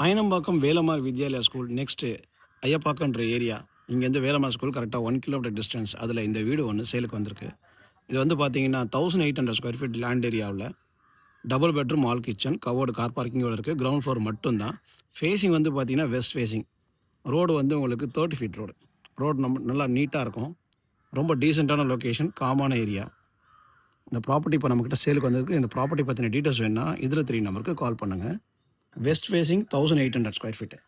Ayanambakkam Velammal Vidyalaya school next ஐயப்பாக்கன்ற area. இங்கேருந்து Velammal school கரெக்டாக 1 கிலோமீட்டர் டிஸ்டன்ஸ். அதில் இந்த வீடு ஒன்று சேலுக்கு வந்திருக்கு. இது வந்து பார்த்தீங்கன்னா 1800 ஸ்கொயர் ஃபீட் லேண்ட் ஏரியாவில் double bedroom all kitchen covered car பார்க்கிங்கோட இருக்குது. கிரவுண்ட் ஃப்ளோர் மட்டும்தான். ஃபேஸிங் வந்து பார்த்தீங்கன்னா வெஸ்ட் ஃபேஸிங். ரோடு வந்து உங்களுக்கு 30 ஃபீட் ரோடு. ரோடு நல்லா நீட்டாக இருக்கும். ரொம்ப டீசெண்டான லொக்கேஷன், காமான ஏரியா. இந்த ப்ராப்பர்ட்டி இப்போ நம்மக்கிட்ட சேலுக்கு வந்திருக்கு. இந்த ப்ராப்பர்ட்டி பற்றின டீட்டெயில்ஸ் வேணுன்னா இதில் 3 நம்பருக்கு கால் பண்ணுங்கள். West facing 1800 square feet.